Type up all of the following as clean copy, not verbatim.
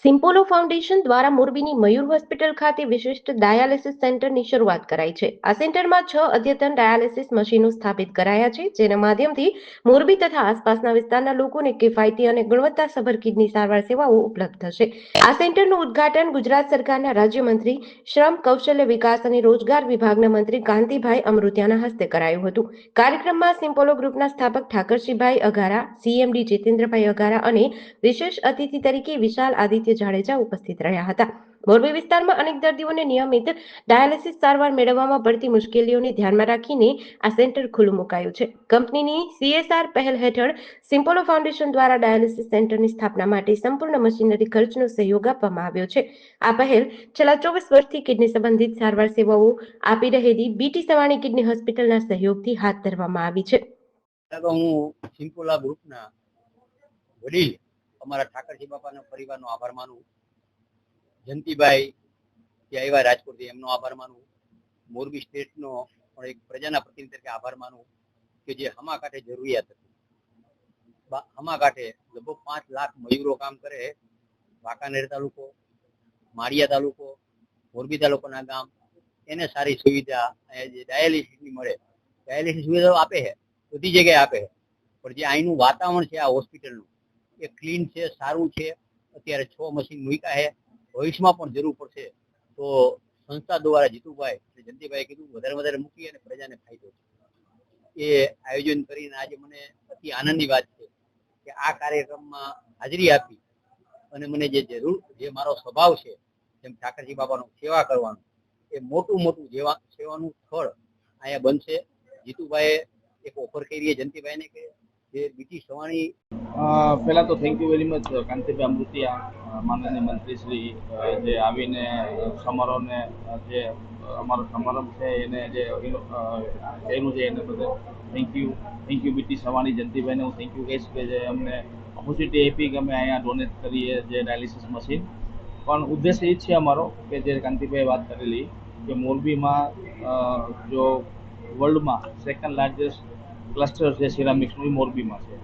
Simpolo foundation દ્વારા મોરબીની મયુર hospital ખાતે વિશિષ્ટ ડાયાલિસિસ સેન્ટરની શરૂઆત કરાઈ છે. આ સેન્ટરમાં 6 અદ્યતન ડાયાલિસિસ મશીનો સ્થાપિત કરાયા છે, જેના માધ્યમથી મોરબી તથા આસપાસના વિસ્તારના લોકોને કિફાયતી અને ગુણવત્તાસભર કિડની સારવાર સેવાઓ ઉપલબ્ધ થશે. આ સેન્ટરનું ઉદ્ઘાટન ગુજરાત સરકારના રાજ્યમંત્રી શ્રમ, કૌશલ્ય વિકાસ અને રોજગાર વિભાગના મંત્રી કાંતિભાઈ અમૃતિયાના હસ્તે કરાયું હતું. કાર્યક્રમમાં સિમ્પોલો ગ્રુપના સ્થાપક ઠાકરસિંહભાઈ અઘારા, સીએમડી જીતેન્દ્રભાઈ અઘારા અને વિશેષ અતિથિ તરીકે વિશાલ આદિત્ય જાડેજા ઉપસ્થિત રહ્યા હતા. મોરબી વિસ્તારમાં અનેક દર્દીઓને નિયમિત ડાયાલિસિસ સારવાર મેળવવામાં પડતી મુશ્કેલીઓને ધ્યાનમાં રાખીને આ સેન્ટર ખુલ્લું મુકાયું છે. કંપનીની CSR પહેલ હેઠળ સિમ્પોલો ફાઉન્ડેશન દ્વારા ડાયાલિસિસ સેન્ટરની સ્થાપના માટે સંપૂર્ણ મશીનરી ખર્ચનો સહયોગ આપવામાં આવ્યો છે. આ પહેલ છેલ્લા 24 વર્ષથી કિડની સંબંધિત સારવાર સેવાઓ આપી રહેલી BT સવાણી કિડની હોસ્પિટલના સહયોગથી હાથ ધરવામાં આવી છે. હું સિમ્પોલા ગ્રુપના વડીલ અમારા ઠાકરસિંહ બાપાના પરિવારનો આભાર માનું. જયંતિભાઈ જે આવ્યા રાજકોટથી એમનો આભાર માનું. મોરબી સ્ટેટનો પણ એક પ્રજાના પ્રતિનિધિ તરીકે આભાર માનું કે જે હમાકાંઠે જરૂરિયાત હતી. હમાકાંઠે લગભગ 5 લાખ મયુરો કામ કરે. વાંકાનેર તાલુકો, માળિયા તાલુકો, મોરબી તાલુકાના ગામ એને સારી સુવિધા જે ડાયાલિસિસની મળે. ડાયાલિસિસ સુવિધાઓ આપે છે, બધી જગ્યાએ આપે છે, પણ જે અહીંનું વાતાવરણ છે આ હોસ્પિટલનું એ ક્લીન છે, સારું છે. અત્યારે 6 મશીન મૂક્યા છે. ભવિષ્યમાં પણ જરૂર પડશે તો સંસ્થા દ્વારા જીતુભાઈ જયંતિભાઈ કીધું વધારે મૂકી અને પ્રજાને ફાયદો છે એ આયોજન કરીને આજે મને અતિ આનંદની વાત છે કે આ કાર્યક્રમમાં હાજરી આપી અને મને જે જરૂર જે મારો સ્વભાવ છે જેમ ઠાકરજી બાબાનો સેવા કરવાનું એ મોટું સેવાનું ફળ અહીંયા બનશે. જીતુભાઈએ એક ઓફર કરી જયંતિભાઈને કે જે બીટી સવાણી પહેલાં તો thank you very much Kantibhai Amrutiya માનનીય મંત્રી શ્રી જે આવીને સમારોહને જે અમારો સમારંભ છે એને જે કર્યું છે એને બધે થેન્ક યુ બીટી સવાણી જયંતિભાઈને હું થેન્ક યુ કહીશ કે જે અમને ઓપોર્ચ્યુનિટી આપી કે અમે અહીંયા ડોનેટ કરીએ જે ડાયાલિસિસ મશીન. પણ ઉદ્દેશ એ જ છે અમારો કે જે કાંતિભાઈએ વાત કરેલી કે મોરબીમાં જો વર્લ્ડમાં સેકન્ડ લાર્જેસ્ટ ક્લસ્ટર છે સિરામિક્સનું એ મોરબીમાં છે.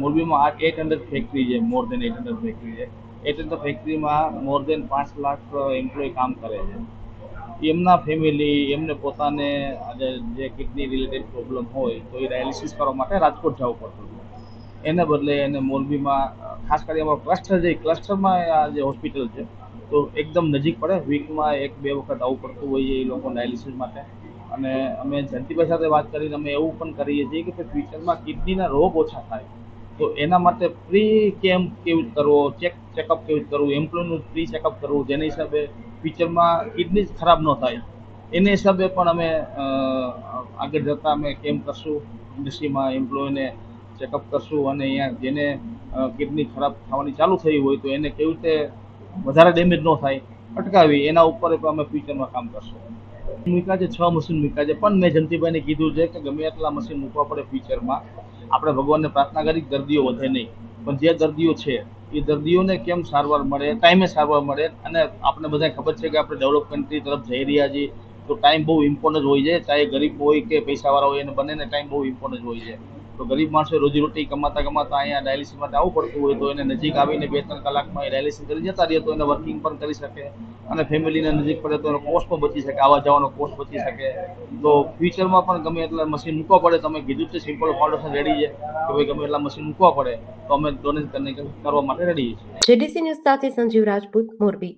મોરબીમાં 800 ફેક્ટરી છે, મોર દેન 800 ફેક્ટરી છે. 800 ફેક્ટરીમાં મોર દેન 5 લાખ એમ્પ્લોય કામ કરે છે. એમના ફેમિલી એમને પોતાને જે કિડની રિલેટેડ પ્રોબ્લેમ હોય તો એ ડાયાલિસિસ કરવા માટે રાજકોટ જવું પડતું હતું. એને બદલે એને મોરબીમાં ખાસ કરી અમારો ક્લસ્ટર છે, ક્લસ્ટરમાં આ જે હોસ્પિટલ છે તો એકદમ નજીક પડે. વીકમાં 1-2 વખત આવવું પડતું હોય છે એ લોકો ડાયાલિસિસ માટે. અને અમે જયંતિભાઈ સાથે વાત કરીને અમે એવું પણ કરીએ છીએ કે ફ્યુચરમાં કિડનીના રોગ ઓછા થાય તો એના માટે પ્રી કેમ્પ કેવી રીતે કરવો, ચેકઅપ કેવી રીતે કરવું, એમ્પ્લોયનું પ્રી ચેકઅપ કરવું, જેના હિસાબે ફ્યુચરમાં કિડની જ ખરાબ ન થાય એના હિસાબે પણ અમે આગળ જતાં અમે કેમ્પ કરશું. ઇન્ડસ્ટ્રીમાં એમ્પ્લોયને ચેકઅપ કરશું અને અહીંયા જેને કિડની ખરાબ થવાની ચાલુ થઈ હોય તો એને કેવી રીતે વધારે ડેમેજ ન થાય અટકાવી એના ઉપર અમે ફ્યુચરમાં કામ કરશું. મૂક્યા છે 6 મશીન મૂક્યા છે, પણ મેં જયંતિભાઈને કીધું છે કે ગમે એટલા મશીન મૂકવા પડે ફ્યુચરમાં આપણે ભગવાનને પ્રાર્થના કરી દર્દીઓ વધે નહીં, પણ જે દર્દીઓ છે એ દર્દીઓને કેમ સારવાર મળે, ટાઈમે સારવાર મળે. અને આપણે બધાને ખબર છે કે આપણે ડેવલપમેન્ટ તરફ જઈ રહ્યા છીએ તો ટાઈમ બહુ ઇમ્પોર્ટન્ટ હોય છે, ચાહે ગરીબ હોય કે પૈસાવાળા હોય એને બંનેને ટાઈમ બહુ ઇમ્પોર્ટન્ટ હોય છે. તો ગરીબ માણસો રોજીરોટી કમાતા અહીંયા ડાયાલિસિસ માટે આવવું પડતું હોય તો એને નજીક આવીને 2-3 કલાકમાં એ ડાયાલિસિસ કરી જતા રહીએ તો એને વર્કિંગ પણ કરી શકે અને ફેમિલીને નજીક પડે તો એનો કોસ્ટ પણ બચી શકે, આવવા જવાનો કોસ્ટ બચી શકે. તો ફ્યુચરમાં પણ ગમે એટલા મશીન મૂકવા પડે તો અમે કીધું છે સિમ્પલ ફાઉન્ડેશન રેડી છે કે ભાઈ ગમે એટલા મશીન મૂકવા પડે તો અમે ડોનેટ કરવા માટે રેડી છીએ. JDC ન્યૂઝ સાથે સંજીવ રાજપૂત, મોરબી.